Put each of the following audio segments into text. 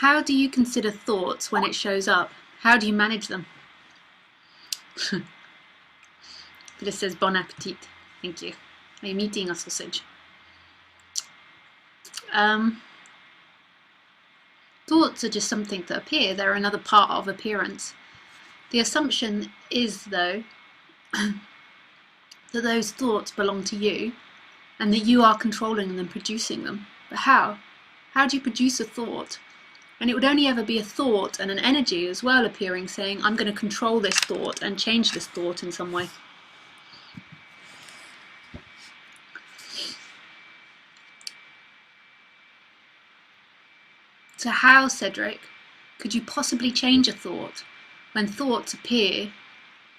How do you consider thoughts when it shows up? How do you manage them? This says bon appetit. Thank you. Are you eating a sausage? Thoughts are just something that appear. They're another part of appearance. The assumption is, though, that those thoughts belong to you and that you are controlling them, producing them. But how? How do you produce a thought? And it would only ever be a thought and an energy as well appearing, saying, I'm going to control this thought and change this thought in some way. So how, Cedric, could you possibly change a thought when thoughts appear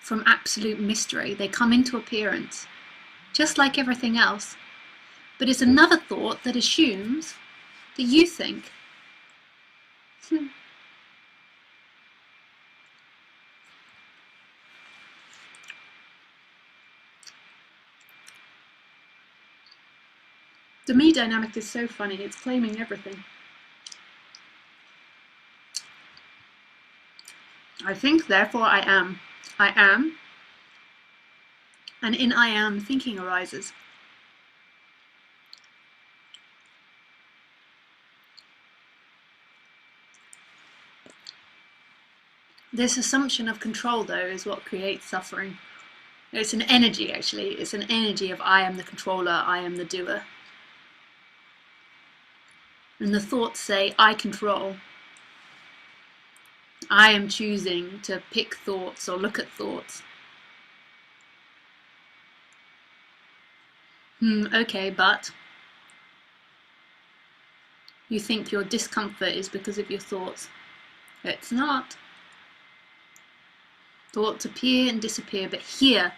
from absolute mystery? They come into appearance, just like everything else. But it's another thought that assumes that you think. The me dynamic is so funny, it's claiming everything. I think, therefore I am. I am, and in I am, thinking arises. This assumption of control, though, is what creates suffering. It's an energy, actually. It's an energy of I am the controller, I am the doer. And the thoughts say, I control. I am choosing to pick thoughts or look at thoughts. Okay, but you think your discomfort is because of your thoughts. It's not. Thoughts appear and disappear, but here,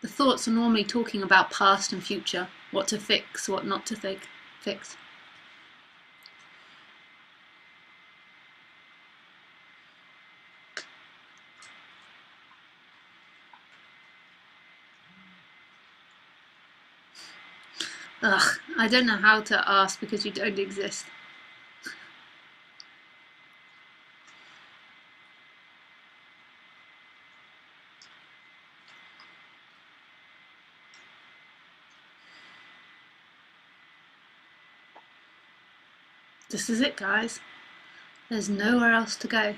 the thoughts are normally talking about past and future, what to fix, what not to fix. Ugh, I don't know how to ask because you don't exist. This is it, guys. There's nowhere else to go.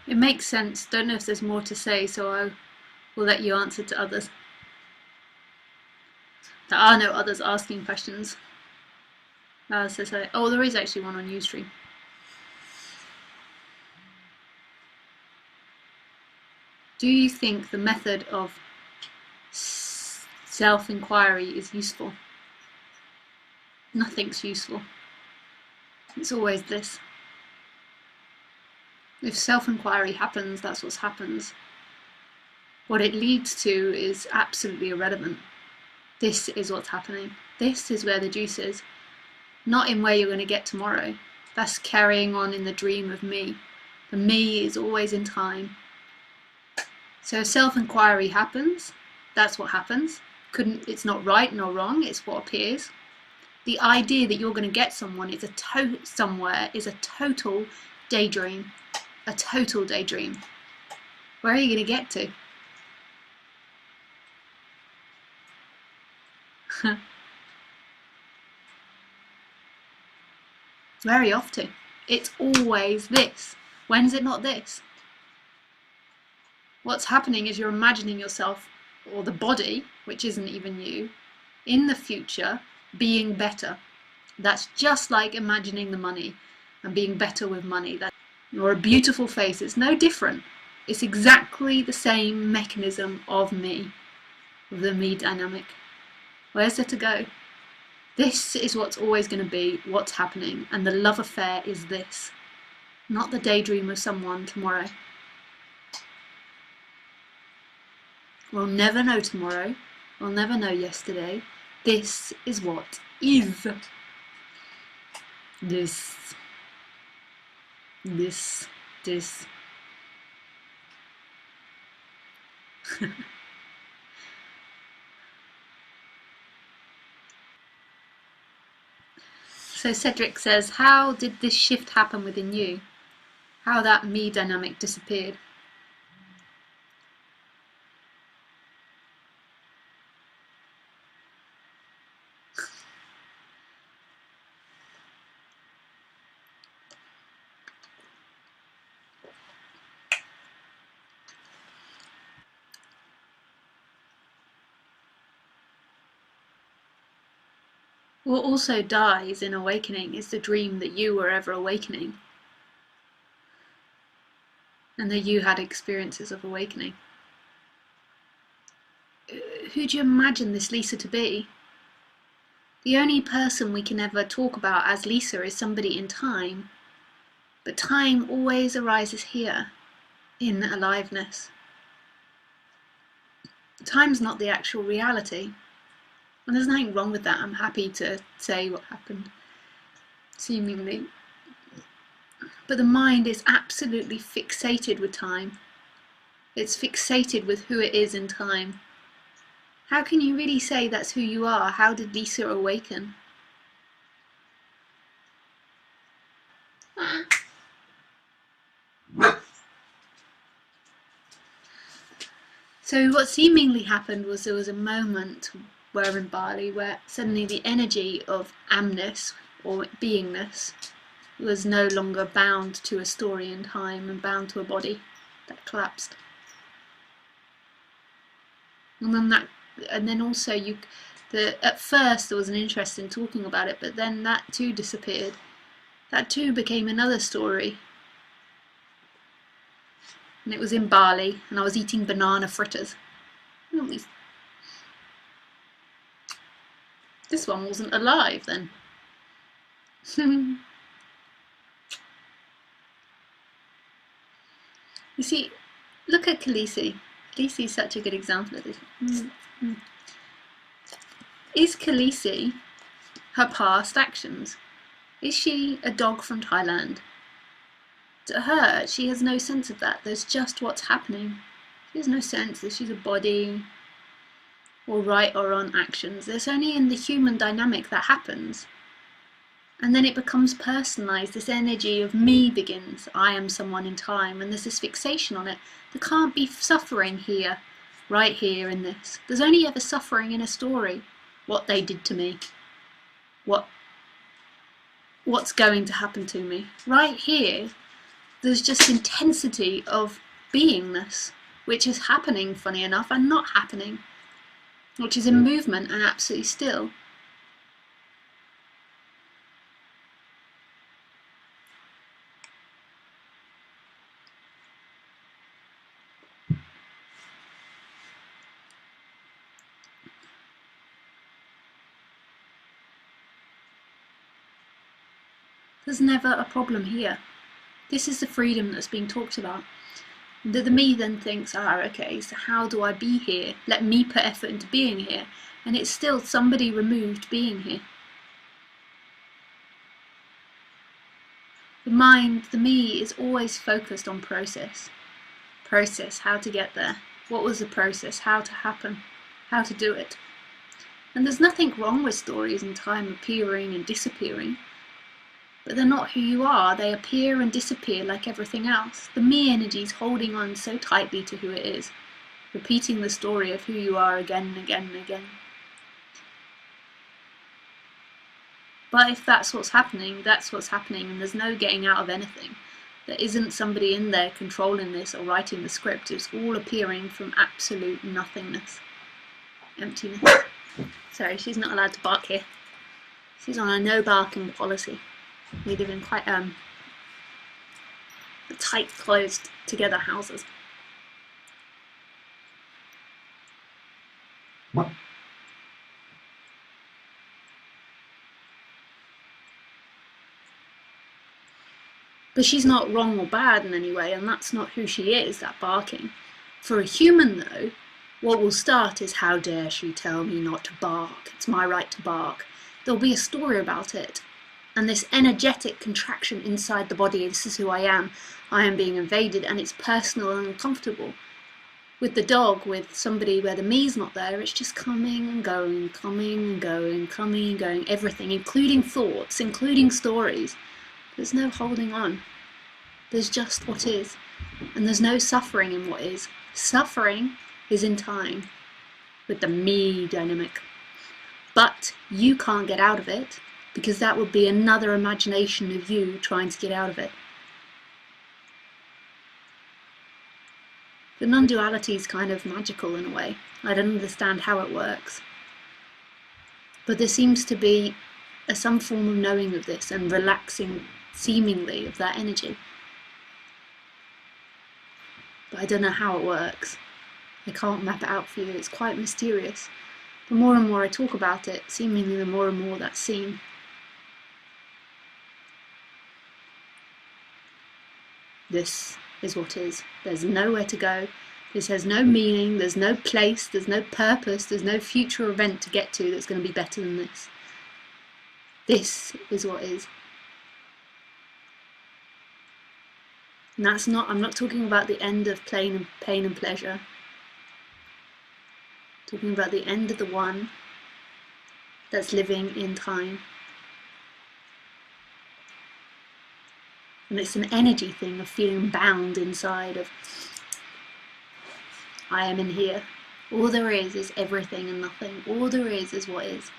It makes sense. Don't know if there's more to say, so I will let you answer to others. There are no others asking questions. Oh, there is actually one on Ustream. Do you think the method of self-inquiry is useful? Nothing's useful. It's always this. If self-inquiry happens, that's what happens. What it leads to is absolutely irrelevant. This is what's happening. This is where the juice is. Not in where you're going to get tomorrow. That's carrying on in the dream of me. The me is always in time. So if self-inquiry happens, that's what happens. It's not right nor wrong, it's what appears. The idea that you're going to get someone is somewhere is a total daydream. A total daydream. Where are you going to get to? Where are you off to? It's always this. When's it not this? What's happening is you're imagining yourself, or the body, which isn't even you, in the future being better. That's just like imagining the money and being better with money. Or a beautiful face. It's no different. It's exactly the same mechanism of me, of the me dynamic. Where's there to go? This is what's always going to be, what's happening, and the love affair is this, not the daydream of someone tomorrow. We'll never know tomorrow, we'll never know yesterday. This is what is. This. So Cedric says, how did this shift happen within you? How that me dynamic disappeared? What also dies in awakening is the dream that you were ever awakening, and that you had experiences of awakening. Who do you imagine this Lisa to be? The only person we can ever talk about as Lisa is somebody in time, but time always arises here, in aliveness. Time's not the actual reality. And there's nothing wrong with that. I'm happy to say what happened, seemingly. But the mind is absolutely fixated with time. It's fixated with who it is in time. How can you really say that's who you are? How did Lisa awaken? So what seemingly happened was there was a moment where in Bali where suddenly the energy of amness or beingness was no longer bound to a story in time and bound to a body. That collapsed. And then also at first there was an interest in talking about it, but then that too disappeared. That too became another story. And it was in Bali, and I was eating banana fritters. This one wasn't alive then. You see, look at Khaleesi. Khaleesi is such a good example of this. Is Khaleesi her past actions? Is she a dog from Thailand? To her, she has no sense of that. There's just what's happening. She has no sense that she's a body or right or wrong actions. It's only in the human dynamic that happens. And then it becomes personalised. This energy of me begins. I am someone in time, and there's this fixation on it. There can't be suffering here, right here in this. There's only ever suffering in a story. What they did to me. What's going to happen to me. Right here, there's just intensity of beingness, which is happening, funny enough, and not happening, which is in movement and absolutely still. There's never a problem here. This is the freedom that's being talked about. The me then thinks, okay, so how do I be here? Let me put effort into being here. And it's still somebody removed being here. The mind, the me, is always focused on process. Process, how to get there. What was the process? How to happen? How to do it? And there's nothing wrong with stories and time appearing and disappearing. But they're not who you are. They appear and disappear like everything else. The me energy's holding on so tightly to who it is, repeating the story of who you are again and again and again. But if that's what's happening, that's what's happening, and there's no getting out of anything. There isn't somebody in there controlling this or writing the script. It's all appearing from absolute nothingness. Emptiness. Sorry, she's not allowed to bark here. She's on a no barking policy. We live in quite tight, closed together houses. What? But she's not wrong or bad in any way, and that's not who she is, that barking. For a human, though, what will start is, how dare she tell me not to bark? It's my right to bark. There'll be a story about it. And this energetic contraction inside the body, this is who I am being invaded, and it's personal and uncomfortable. With the dog, with somebody where the me's not there, it's just coming and going, coming and going, coming and going, everything, including thoughts, including stories. There's no holding on. There's just what is. And there's no suffering in what is. Suffering is in time, with the me dynamic. But you can't get out of it, because that would be another imagination of you trying to get out of it. The non-duality is kind of magical in a way. I don't understand how it works. But there seems to be some form of knowing of this and relaxing, seemingly, of that energy. But I don't know how it works. I can't map it out for you. It's quite mysterious. The more and more I talk about it, seemingly the more and more that's seen. This is what is. There's nowhere to go. This has no meaning, there's no place, there's no purpose, there's no future event to get to that's going to be better than this. This is what is. And that's not, I'm not talking about the end of pain and pleasure. I'm talking about the end of the one that's living in time. And it's an energy thing of feeling bound inside of, I am in here. All there is everything and nothing. All there is what is.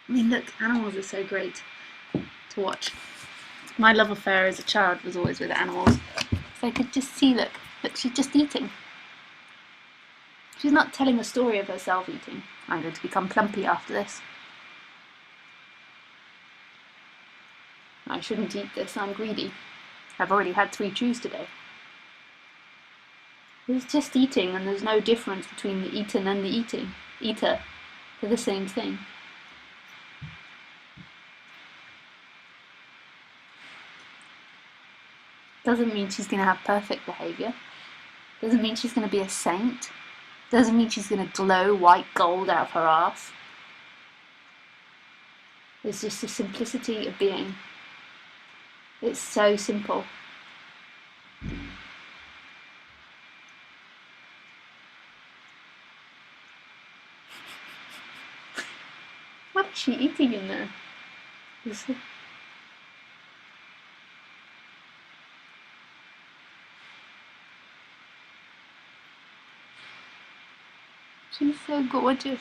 I mean, look, animals are so great to watch. My love affair as a child was always with animals. So I could just see, look, she's just eating. She's not telling a story of herself eating. I'm going to become plumpy after this. I shouldn't eat this, I'm greedy. I've already had 3 chews today. It's just eating, and there's no difference between the eaten and the eater. They're the same thing. Doesn't mean she's going to have perfect behaviour. Doesn't mean she's going to be a saint. Doesn't mean she's going to glow white gold out of her ass. It's just the simplicity of being. It's so simple. What is she eating in there? She's so gorgeous.